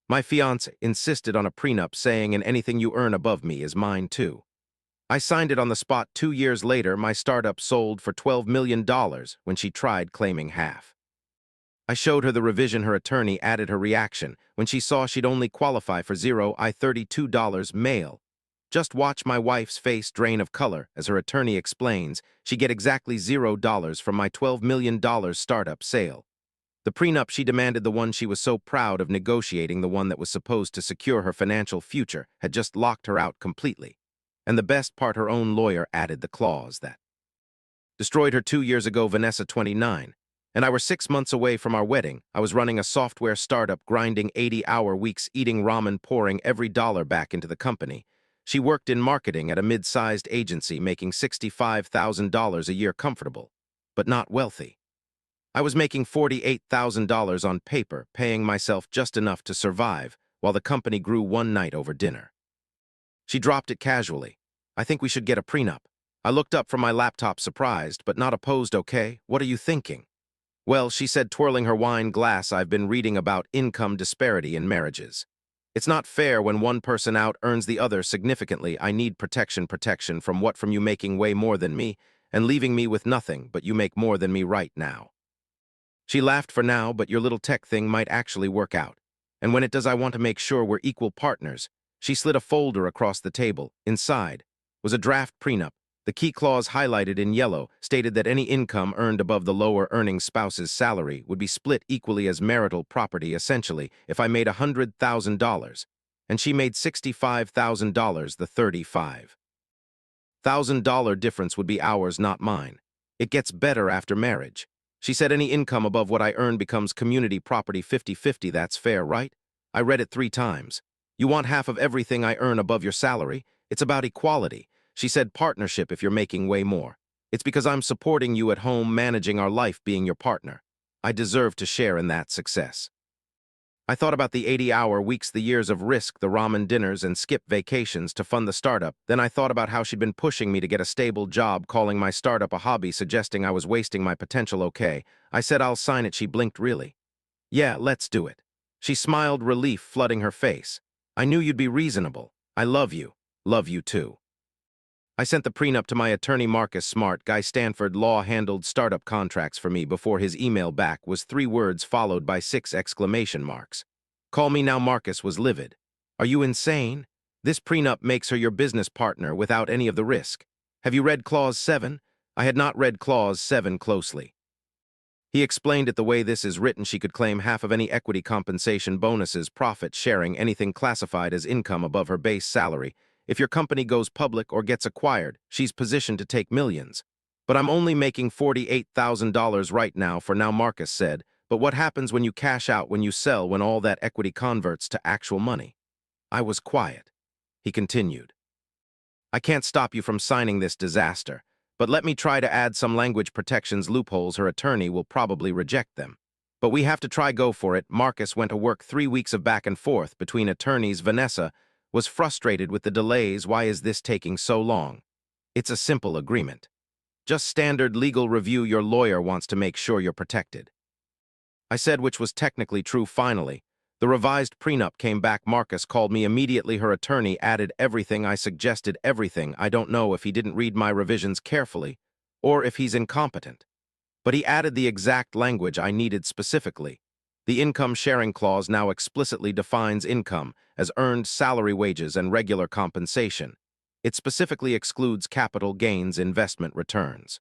My fiancé insisted on a prenup saying, and anything you earn above me is mine too. I signed it on the spot. 2 years later, my startup sold for $12 million when she tried claiming half. I showed her the revision her attorney added. Her reaction when she saw she'd only qualify for $32 male. Just watch my wife's face drain of color as her attorney explains she get exactly $0 from my $12 million startup sale. The prenup she demanded, the one she was so proud of negotiating, the one that was supposed to secure her financial future, had just locked her out completely. And the best part, her own lawyer added the clause that destroyed her 2 years ago. Vanessa, 29, and I were 6 months away from our wedding. I was running a software startup, grinding 80-hour weeks, eating ramen, pouring every dollar back into the company. She worked in marketing at a mid-sized agency, making $65,000 a year, comfortable, but not wealthy. I was making $48,000 on paper, paying myself just enough to survive, while the company grew one night over dinner. She dropped it casually. I think we should get a prenup. I looked up from my laptop, surprised, but not opposed. Okay, what are you thinking? Well, she said, twirling her wine glass, I've been reading about income disparity in marriages. It's not fair when one person out earns the other significantly. I need protection from what? From you making way more than me and leaving me with nothing, but you make more than me right now. She laughed. For now, but your little tech thing might actually work out. And when it does, I want to make sure we're equal partners. She slid a folder across the table. Inside was a draft prenup. The key clause, highlighted in yellow, stated that any income earned above the lower earning spouse's salary would be split equally as marital property. Essentially, if I made $100,000 and she made $65,000, the $35,000 difference would be ours, not mine. It gets better after marriage. She said any income above what I earn becomes community property, 50-50. That's fair, right? I read it 3 times. You want half of everything I earn above your salary? It's about equality. She said partnership if you're making way more. It's because I'm supporting you at home, managing our life, being your partner. I deserve to share in that success. I thought about the 80-hour weeks, the years of risk, the ramen dinners and skip vacations to fund the startup. Then I thought about how she'd been pushing me to get a stable job, calling my startup a hobby, suggesting I was wasting my potential. Okay, I said I'll sign it. She blinked. Really? Yeah, let's do it. She smiled, relief flooding her face. I knew you'd be reasonable. I love you. Love you too. I sent the prenup to my attorney, Marcus. Smart guy, Stanford Law, handled startup contracts for me. Before his email back was 3 words followed by 6 exclamation marks. Call me now. Marcus was livid. Are you insane? This prenup makes her your business partner without any of the risk. Have you read Clause 7? I had not read Clause 7 closely. He explained it the way this is written. She could claim half of any equity, compensation, bonuses, profit sharing, anything classified as income above her base salary. If your company goes public or gets acquired, she's positioned to take millions. But I'm only making $48,000 right now for now, Marcus said. But what happens when you cash out, when you sell, when all that equity converts to actual money? I was quiet. He continued. I can't stop you from signing this disaster, but let me try to add some language protections, loopholes. Her attorney will probably reject them. But we have to try. Go for it. Marcus went to work. 3 weeks of back and forth between attorneys. Vanessa was frustrated with the delays. Why is this taking so long? It's a simple agreement. Just standard legal review. Your lawyer wants to make sure you're protected. I said, which was technically true. Finally, the revised prenup came back. Marcus called me immediately. Her attorney added everything I suggested, everything. I don't know if he didn't read my revisions carefully or if he's incompetent, but he added the exact language I needed specifically. The income sharing clause now explicitly defines income as earned salary, wages, and regular compensation. It specifically excludes capital gains, investment returns,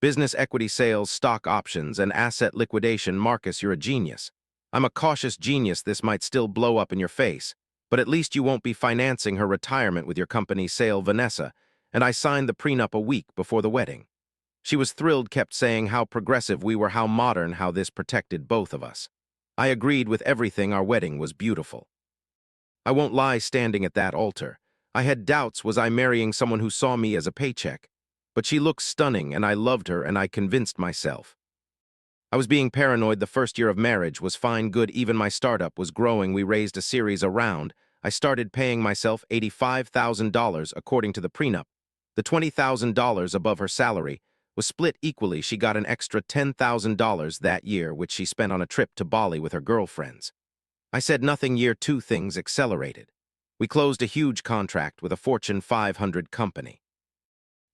business equity sales, stock options, and asset liquidation. Marcus, you're a genius. I'm a cautious genius. This might still blow up in your face, but at least you won't be financing her retirement with your company sale. Vanessa and I signed the prenup a week before the wedding. She was thrilled, kept saying how progressive we were, how modern, how this protected both of us. I agreed with everything. Our wedding was beautiful. I won't lie, standing at that altar, I had doubts. Was I marrying someone who saw me as a paycheck? But she looked stunning, and I loved her, and I convinced myself. I was being paranoid. The first year of marriage was fine, good. Even my startup was growing. We raised a series around. I started paying myself $85,000 according to the prenup. The $20,000 above her salary was split equally. She got an extra $10,000 that year, which she spent on a trip to Bali with her girlfriends. I said nothing. Year 2 things accelerated. We closed a huge contract with a Fortune 500 company.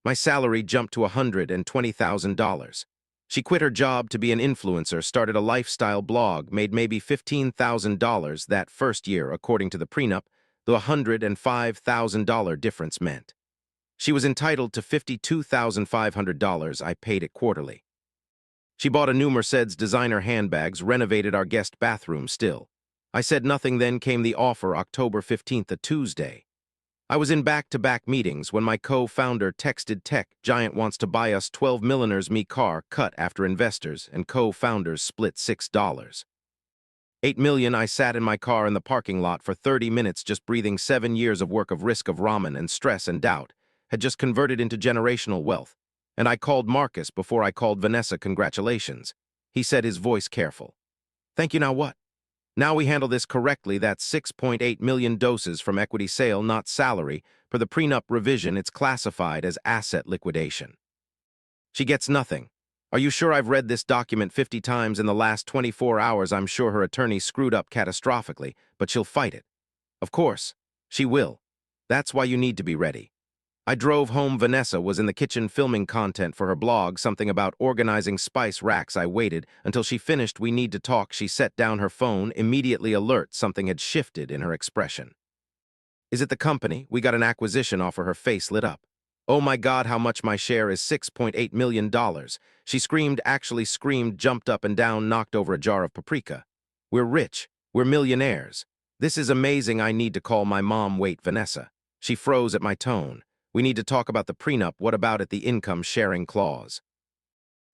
My salary jumped to $120,000. She quit her job to be an influencer, started a lifestyle blog, made maybe $15,000 that first year, according to the prenup, the $105,000 difference meant. She was entitled to $52,500. I paid it quarterly. She bought a new Mercedes designer handbags, renovated our guest bathroom still. I said nothing. Then came the offer, October 15th, a Tuesday. I was in back-to-back meetings when my co-founder texted, "Tech giant wants to buy us 12 milliners me car cut after investors and co-founders split $6. 8 million. I sat in my car in the parking lot for 30 minutes just breathing. 7 years of work of risk of ramen and stress and doubt had just converted into generational wealth. And I called Marcus before I called Vanessa. Congratulations. He said, his voice careful. Thank you. Now what? Now we handle this correctly. That's 6.8 million doses from equity sale, not salary. Per the prenup revision, it's classified as asset liquidation. She gets nothing. Are you sure? I've read this document 50 times in the last 24 hours. I'm sure her attorney screwed up catastrophically, but she'll fight it. Of course, she will. That's why you need to be ready. I drove home. Vanessa was in the kitchen filming content for her blog, something about organizing spice racks. I waited until she finished. We need to talk. She set down her phone, immediately alert. Something had shifted in her expression. Is it the company? We got an acquisition offer. Her face lit up. Oh my God, how much? My share is $6.8 million. She screamed, actually screamed, jumped up and down, knocked over a jar of paprika. We're rich. We're millionaires. This is amazing. I need to call my mom. Wait, Vanessa. She froze at my tone. We need to talk about the prenup. What about it? The income sharing clause.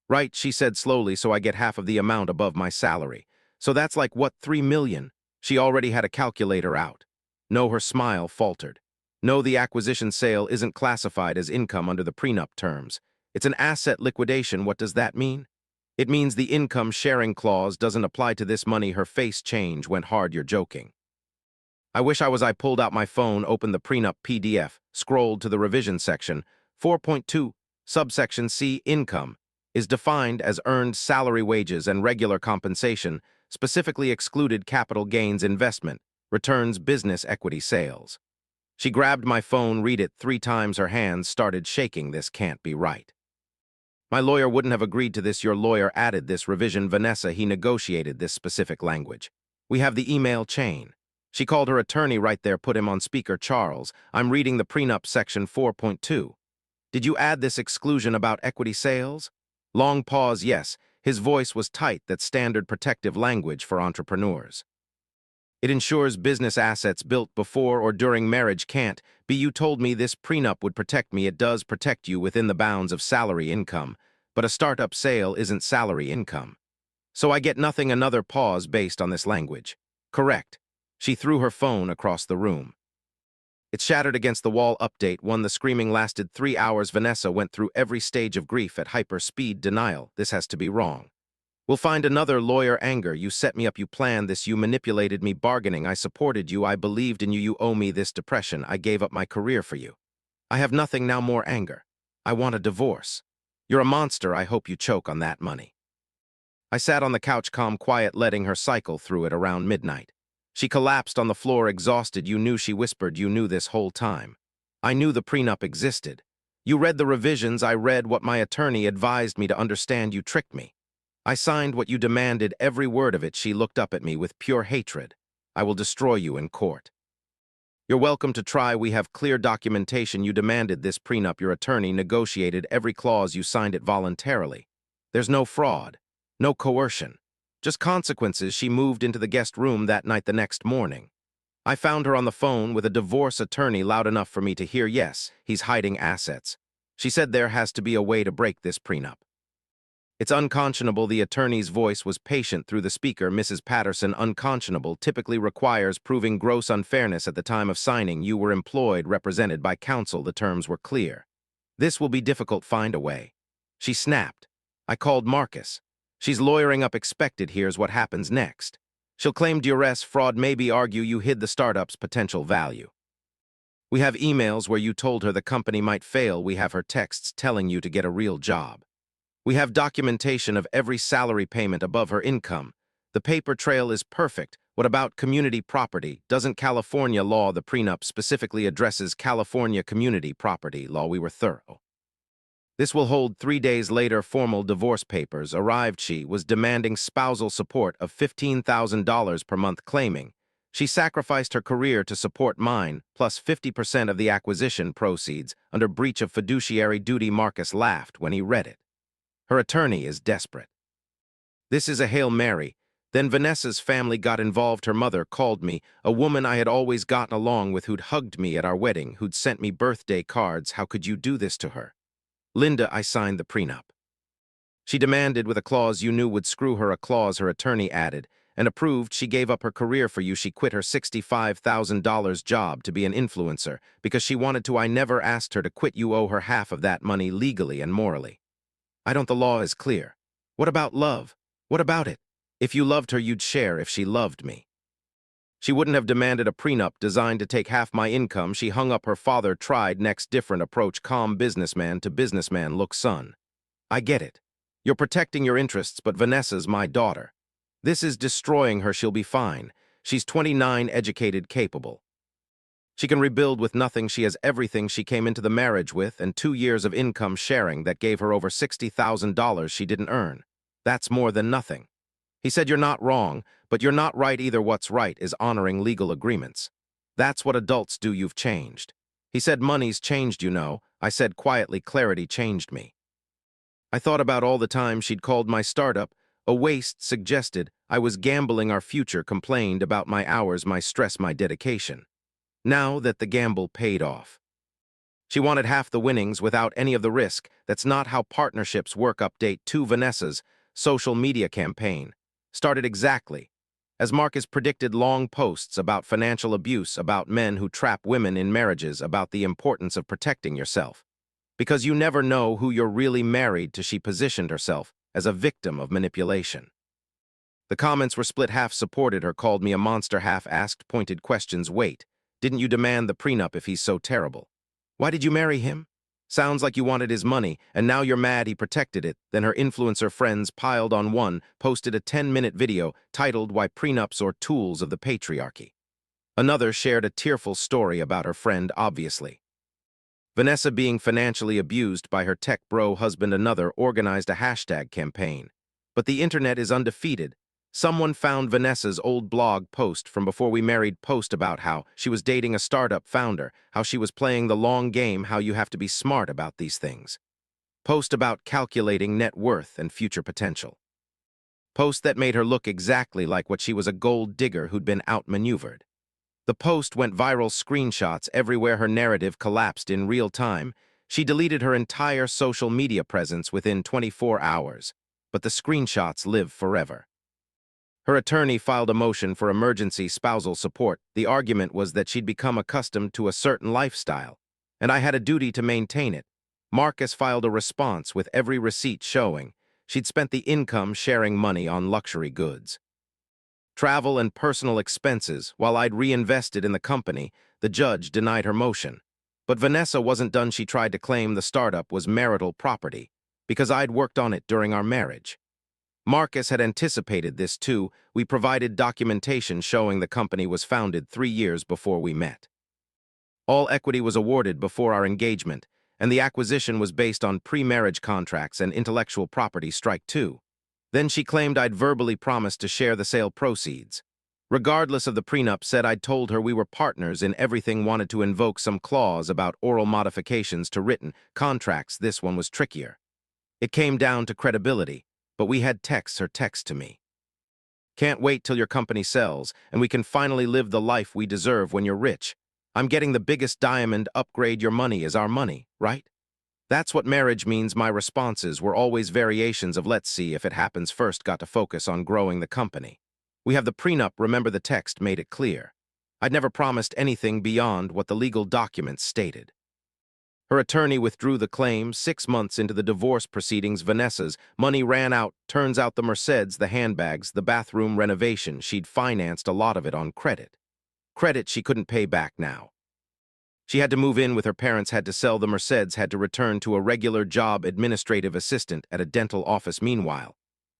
Right, she said slowly, so I get half of the amount above my salary. So that's like what, 3 million? She already had a calculator out. No, her smile faltered. No, the acquisition sale isn't classified as income under the prenup terms. It's an asset liquidation. What does that mean? It means the income sharing clause doesn't apply to this money. Her face change went hard. You're joking. I wish I was. I pulled out my phone, opened the prenup PDF, scrolled to the revision section. 4.2, subsection C, income, is defined as earned salary, wages, and regular compensation, specifically excluded capital gains, investment, returns, business equity sales. She grabbed my phone, read it 3 times. Her hands started shaking. This can't be right. My lawyer wouldn't have agreed to this. Your lawyer added this revision. Vanessa, he negotiated this specific language. We have the email chain. She called her attorney right there, put him on speaker. Charles, I'm reading the prenup section 4.2. Did you add this exclusion about equity sales? Long pause. Yes. His voice was tight. That standard protective language for entrepreneurs. It ensures business assets built before or during marriage can't be. You told me this prenup would protect me. It does protect you within the bounds of salary income, but a startup sale isn't salary income. So I get nothing. Another pause based on this language. Correct. She threw her phone across the room. It shattered against the wall. Update 1. The screaming lasted 3 hours. Vanessa went through every stage of grief at hyper-speed. Denial. This has to be wrong. We'll find another. Lawyer. Anger. You set me up. You planned this. You manipulated me. Bargaining. I supported you. I believed in you. You owe me this. Depression. I gave up my career for you. I have nothing now. More anger. I want a divorce. You're a monster. I hope you choke on that money. I sat on the couch, calm, quiet, letting her cycle through it. Around midnight, she collapsed on the floor, exhausted. You knew, she whispered, you knew this whole time. I knew the prenup existed. You read the revisions. I read what my attorney advised me to understand. You tricked me. I signed what you demanded, every word of it. She looked up at me with pure hatred. I will destroy you in court. You're welcome to try. We have clear documentation. You demanded this prenup. Your attorney negotiated every clause. You signed it voluntarily. There's no fraud, no coercion, just consequences. She moved into the guest room that night. The next morning, I found her on the phone with a divorce attorney, loud enough for me to hear. Yes, he's hiding assets. She said there has to be a way to break this prenup. It's unconscionable. The attorney's voice was patient through the speaker. Mrs. Patterson, unconscionable typically requires proving gross unfairness at the time of signing. You were employed, represented by counsel. The terms were clear. This will be difficult. Find a way. She snapped. I called Marcus. She's lawyering up. Expected. Here's what happens next. She'll claim duress, fraud, maybe argue you hid the startup's potential value. We have emails where you told her the company might fail. We have her texts telling you to get a real job. We have documentation of every salary payment above her income. The paper trail is perfect. What What about community property? Doesn't California law, the prenup specifically addresses California community property law? We were thorough. This will hold 3 days later. Formal divorce papers arrived. She was demanding spousal support of $15,000 per month, claiming she sacrificed her career to support mine, plus 50% of the acquisition proceeds under breach of fiduciary duty. Marcus laughed when he read it. Her attorney is desperate. This is a Hail Mary. Then Vanessa's family got involved. Her mother called me, a woman I had always gotten along with, who'd hugged me at our wedding, who'd sent me birthday cards. How could you do this to her? Linda, I signed the prenup. She demanded, with a clause you knew would screw her, a clause her attorney added, and approved. She gave up her career for you. She quit her $65,000 job to be an influencer because she wanted to. I never asked her to quit. You owe her half of that money legally and morally. I don't. The law is clear. What about love? What about it? If you loved her, you'd share. If she loved me, she wouldn't have demanded a prenup designed to take half my income. She hung up. Her father tried. Next, different approach. Calm businessman to businessman. Look, son, I get it. You're protecting your interests, but Vanessa's my daughter. This is destroying her. She'll be fine. She's 29, educated, capable. She can rebuild with nothing. She has everything she came into the marriage with, and 2 years of income sharing that gave her over $60,000 she didn't earn. That's more than nothing. He said, you're not wrong, but you're not right either. What's right is honoring legal agreements. That's what adults do. You've changed. He said, money's changed, you know. I said quietly, clarity changed me. I thought about all the time she'd called my startup a waste, suggested I was gambling our future, complained about my hours, my stress, my dedication. Now that the gamble paid off, she wanted half the winnings without any of the risk. That's not how partnerships work. Update 2. Vanessa's social media campaign started exactly as Marcus predicted. Long posts about financial abuse, about men who trap women in marriages, about the importance of protecting yourself, because you never know who you're really married to. She positioned herself as a victim of manipulation. The comments were split. Half supported her, called me a monster, half asked pointed questions. Wait, didn't you demand the prenup if he's so terrible? Why did you marry him? Sounds like you wanted his money, and now you're mad he protected it. Then her influencer friends piled on. One posted a 10-minute video titled Why Prenups Are Tools of the Patriarchy. Another shared a tearful story about her friend, obviously Vanessa, being financially abused by her tech bro husband. Another organized a hashtag campaign. But the internet is undefeated. Someone found Vanessa's old blog post from before we married, post about how she was dating a startup founder, how she was playing the long game, how you have to be smart about these things. Post about calculating net worth and future potential. Post that made her look exactly like what she was, a gold digger who'd been outmaneuvered. The post went viral, screenshots everywhere. Her narrative collapsed in real time. She deleted her entire social media presence within 24 hours, but the screenshots live forever. Her attorney filed a motion for emergency spousal support. The argument was that she'd become accustomed to a certain lifestyle, and I had a duty to maintain it. Marcus filed a response with every receipt showing she'd spent the income sharing money on luxury goods, travel, and personal expenses while I'd reinvested in the company. The judge denied her motion. But Vanessa wasn't done. She tried to claim the startup was marital property because I'd worked on it during our marriage. Marcus had anticipated this too. We provided documentation showing the company was founded 3 years before we met. All equity was awarded before our engagement, and the acquisition was based on pre-marriage contracts and intellectual property. Strike 2. Then she claimed I'd verbally promised to share the sale proceeds. Regardless of the prenup, said I'd told her we were partners in everything, wanted to invoke some clause about oral modifications to written contracts. This one was trickier. It came down to credibility, but we had texts. Her text to me: can't wait till your company sells and we can finally live the life we deserve when you're rich. I'm getting the biggest diamond upgrade. Your money is our money, right? That's what marriage means. My responses were always variations of let's see if it happens first. Got to focus on growing the company. We have the prenup. Remember, the text made it clear I'd never promised anything beyond what the legal documents stated. Her attorney withdrew the claim 6 months into the divorce proceedings. Vanessa's money ran out. Turns out the Mercedes, the handbags, the bathroom renovation, she'd financed a lot of it on credit. Credit she couldn't pay back now. She had to move in with her parents, had to sell the Mercedes, had to return to a regular job, administrative assistant at a dental office. Meanwhile,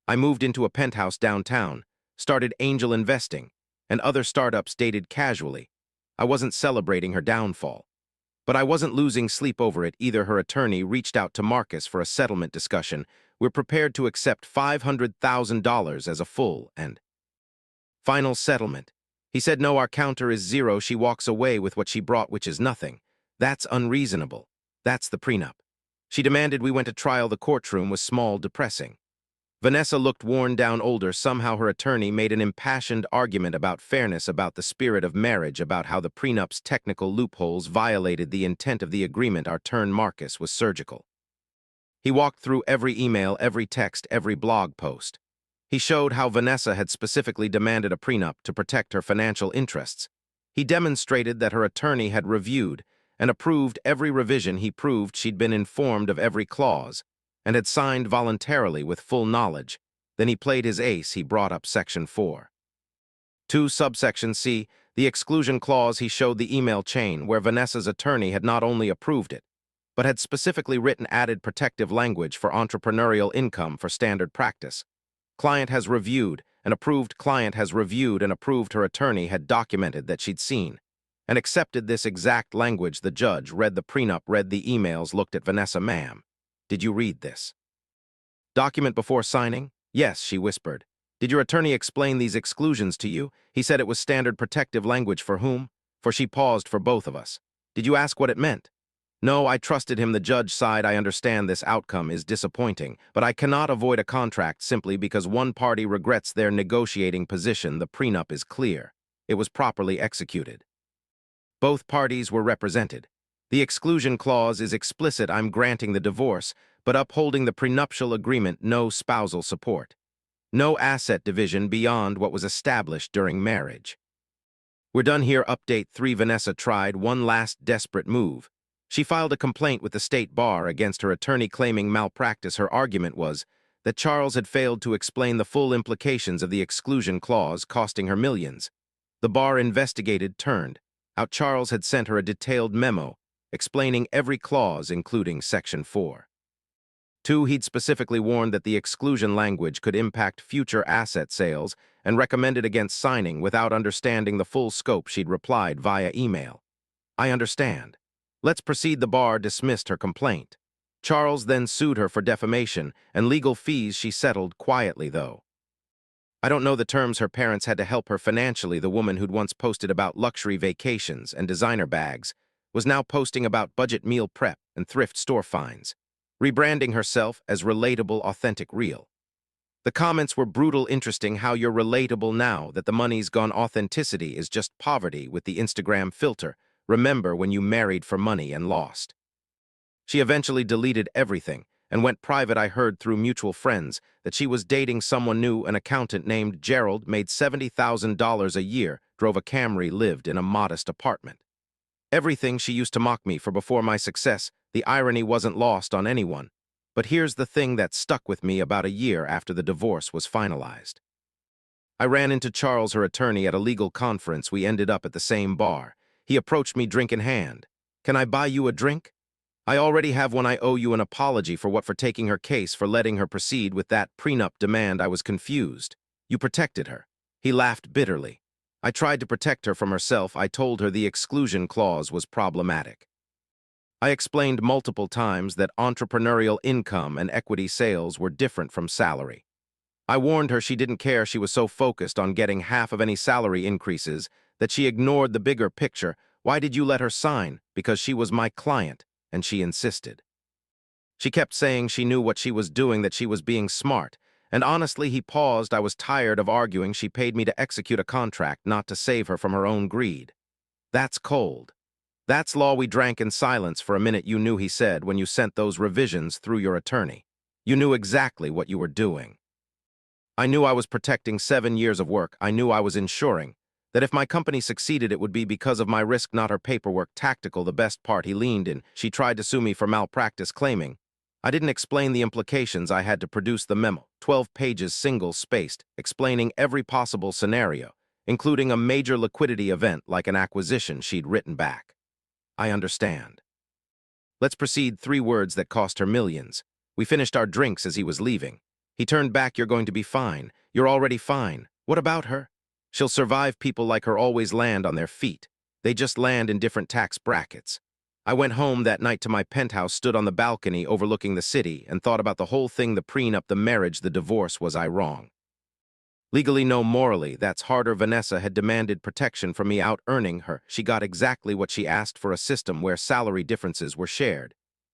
I moved into a penthouse downtown, started angel investing, and other startups dated casually. I wasn't celebrating her downfall. But I wasn't losing sleep over it either. Her attorney reached out to Marcus for a settlement discussion. We're prepared to accept $500,000 as a full and final settlement. He said no, our counter is zero. She walks away with what she brought, which is nothing. That's unreasonable. That's the prenup. She demanded we went to trial. The courtroom was small, depressing. Vanessa looked worn down, older. Somehow her attorney made an impassioned argument about fairness, about the spirit of marriage, about how the prenup's technical loopholes violated the intent of the agreement. Our turn. Marcus was surgical. He walked through every email, every text, every blog post. He showed how Vanessa had specifically demanded a prenup to protect her financial interests. He demonstrated that her attorney had reviewed and approved every revision. He proved she'd been informed of every clause and had signed voluntarily with full knowledge. Then he played his ace. He brought up Section 4. 2 subsection C, the exclusion clause. He showed the email chain where Vanessa's attorney had not only approved it, but had specifically written added protective language for entrepreneurial income for standard practice. Client has reviewed and approved. Client has reviewed and approved. Her attorney had documented that she'd seen and accepted this exact language. The judge read the prenup, read the emails, looked at Vanessa. Ma'am, did you read this document before signing? Yes, she whispered. Did your attorney explain these exclusions to you? He said it was standard protective language. For whom? For she paused. For both of us. Did you ask what it meant? No, I trusted him. The judge sighed. I understand this outcome is disappointing, but I cannot avoid a contract simply because one party regrets their negotiating position. The prenup is clear. It was properly executed. Both parties were represented. The exclusion clause is explicit. I'm granting the divorce, but upholding the prenuptial agreement. No spousal support. No asset division beyond what was established during marriage. We're done here. Update 3. Vanessa tried one last desperate move. She filed a complaint with the state bar against her attorney claiming malpractice. Her argument was that Charles had failed to explain the full implications of the exclusion clause, costing her millions. The bar investigated, turned out Charles had sent her a detailed memo explaining every clause, including Section 4. 2. He'd specifically warned that the exclusion language could impact future asset sales and recommended against signing without understanding the full scope. She'd replied via email, I understand. Let's proceed. The bar dismissed her complaint. Charles then sued her for defamation and legal fees. She settled quietly, though. I don't know the terms. Her parents had to help her financially. The woman who'd once posted about luxury vacations and designer bags was now posting about budget meal prep and thrift store finds, rebranding herself as relatable, authentic, real. The comments were brutal. Interesting how you're relatable now that the money's gone. Authenticity is just poverty with the Instagram filter. Remember when you married for money and lost? She eventually deleted everything and went private. I heard through mutual friends that she was dating someone new, an accountant named Gerald, made $70,000 a year, drove a Camry, lived in a modest apartment. Everything she used to mock me for before my success. The irony wasn't lost on anyone. But here's the thing that stuck with me. About a year after the divorce was finalized, I ran into Charles, her attorney, at a legal conference. We ended up at the same bar. He approached me, drink in hand. Can I buy you a drink? I already have one. I owe you an apology. For what? For taking her case, for letting her proceed with that prenup demand. I was confused. You protected her. He laughed bitterly. I tried to protect her from herself. I told her the exclusion clause was problematic. I explained multiple times that entrepreneurial income and equity sales were different from salary. I warned her she didn't care. She was so focused on getting half of any salary increases that she ignored the bigger picture. Why did you let her sign? Because she was my client, and she insisted. She kept saying she knew what she was doing, that she was being smart. And honestly, he paused. I was tired of arguing. She paid me to execute a contract, not to save her from her own greed. That's cold. That's law. We drank in silence for a minute. You knew, he said, when you sent those revisions through your attorney. You knew exactly what you were doing. I knew I was protecting 7 years of work. I knew I was ensuring that if my company succeeded, it would be because of my risk, not her paperwork. Tactical, the best part. He leaned in. She tried to sue me for malpractice, claiming I didn't explain the implications. I had to produce the memo, 12 pages, single-spaced, explaining every possible scenario, including a major liquidity event like an acquisition. She'd written back, I understand. Let's proceed. 3 words that cost her millions. We finished our drinks as he was leaving. He turned back. You're going to be fine. You're already fine. What about her? She'll survive. People like her always land on their feet. They just land in different tax brackets. I went home that night to my penthouse, stood on the balcony overlooking the city, and thought about the whole thing: the prenup, the marriage, the divorce. Was I wrong? Legally, no. Morally, that's harder. Vanessa had demanded protection from me, out-earning her. She got exactly what she asked for: a system where salary differences were shared.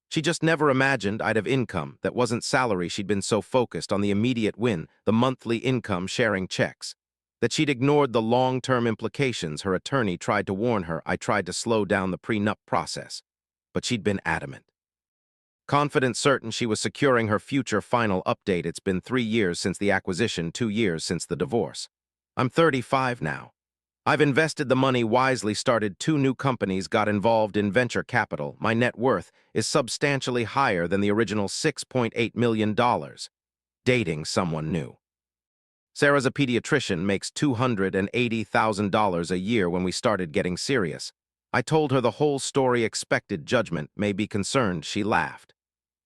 She just never imagined I'd have income that wasn't salary. She'd been so focused on the immediate win, the monthly income sharing checks, that she'd ignored the long-term implications. Her attorney tried to warn her. I tried to slow down the prenup process, but she'd been adamant. Confident, certain she was securing her future. Final update: it's been 3 years since the acquisition, 2 years since the divorce. I'm 35 now. I've invested the money wisely, started 2 new companies, got involved in venture capital. My net worth is substantially higher than the original $6.8 million. Dating someone new. Sarah's a pediatrician, makes $280,000 a year. When we started getting serious, I told her the whole story. Expected judgment, may be concerned. She laughed.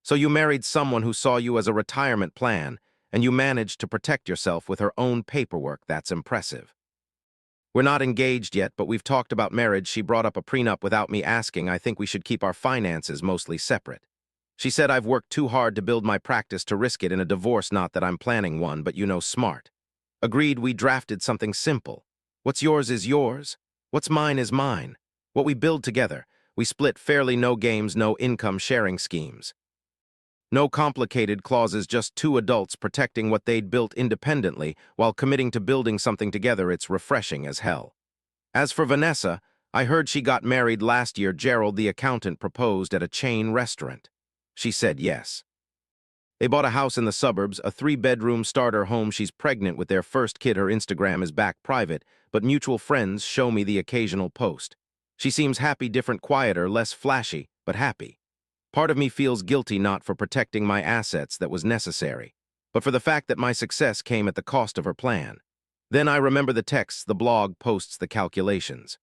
So you married someone who saw you as a retirement plan, and you managed to protect yourself with her own paperwork. That's impressive. We're not engaged yet, but we've talked about marriage. She brought up a prenup without me asking. I think we should keep our finances mostly separate. She said I've worked too hard to build my practice to risk it in a divorce. Not that I'm planning one, but smart. Agreed. We drafted something simple. What's yours is yours. What's mine is mine. What we build together, we split fairly. No games, no income sharing schemes. No complicated clauses, just 2 adults protecting what they'd built independently while committing to building something together. It's refreshing as hell. As for Vanessa, I heard she got married last year. Gerald, the accountant, proposed at a chain restaurant. She said yes. They bought a house in the suburbs, a 3-bedroom starter home. She's pregnant with their first kid. Her Instagram is back private, but mutual friends show me the occasional post. She seems happy, different, quieter, less flashy, but happy. Part of me feels guilty, not for protecting my assets, that was necessary, but for the fact that my success came at the cost of her plan. Then I remember the texts, the blog posts, the calculations.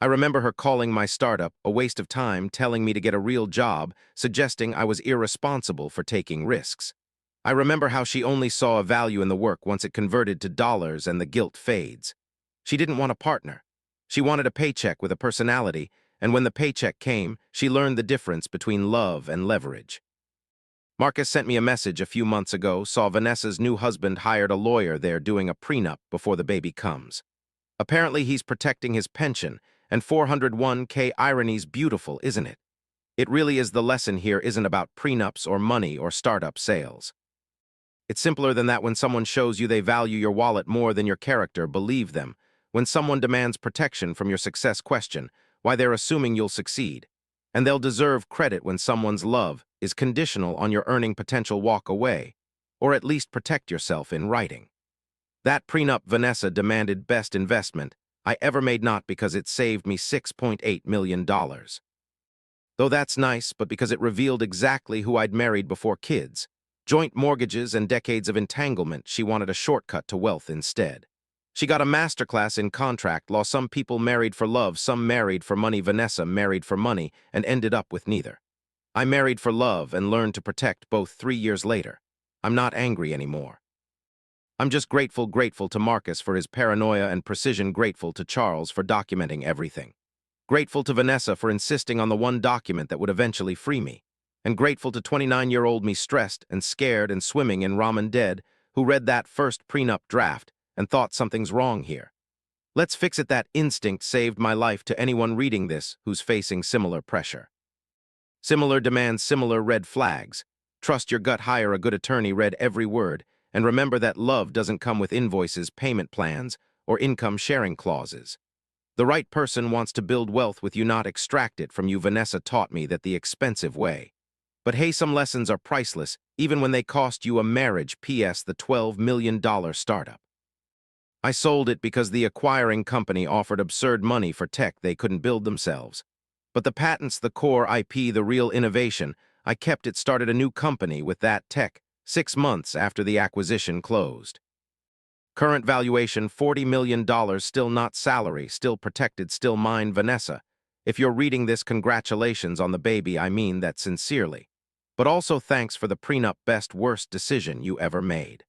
I remember her calling my startup a waste of time, telling me to get a real job, suggesting I was irresponsible for taking risks. I remember how she only saw a value in the work once it converted to dollars, and the guilt fades. She didn't want a partner. She wanted a paycheck with a personality, and when the paycheck came, she learned the difference between love and leverage. Marcus sent me a message a few months ago. Saw Vanessa's new husband hired a lawyer. They're doing a prenup before the baby comes. Apparently he's protecting his pension, and 401k. Irony's beautiful, isn't it? It really is. The lesson here isn't about prenups or money or startup sales. It's simpler than that. When someone shows you they value your wallet more than your character, believe them. When someone demands protection from your success, question why they're assuming you'll succeed. And they'll deserve credit. When someone's love is conditional on your earning potential, walk away, or at least protect yourself in writing. That prenup Vanessa demanded, best investment I ever made, not because it saved me $6.8 million. Though that's nice, but because it revealed exactly who I'd married before kids. Joint mortgages and decades of entanglement. She wanted a shortcut to wealth instead. She got a masterclass in contract law. Some people married for love, some married for money. Vanessa married for money and ended up with neither. I married for love and learned to protect both 3 years later. I'm not angry anymore. I'm just grateful to Marcus for his paranoia and precision, grateful to Charles for documenting everything, grateful to Vanessa for insisting on the one document that would eventually free me, and grateful to 29-year-old me, stressed and scared and swimming in ramen dead, who read that first prenup draft and thought something's wrong here. Let's fix it. That instinct saved my life. To anyone reading this who's facing similar pressure, similar demands, similar red flags, trust your gut, hire a good attorney, read every word, and remember that love doesn't come with invoices, payment plans, or income sharing clauses. The right person wants to build wealth with you, not extract it from you. Vanessa taught me that the expensive way. But hey, some lessons are priceless, even when they cost you a marriage. P.S. The $12 million startup. I sold it because the acquiring company offered absurd money for tech they couldn't build themselves. But the patents, the core IP, the real innovation, I kept it. Started a new company with that tech 6 months after the acquisition closed. Current valuation $40 million, still not salary, still protected, still mine. Vanessa, if you're reading this, congratulations on the baby. I mean that sincerely. But also thanks for the prenup, best worst decision you ever made.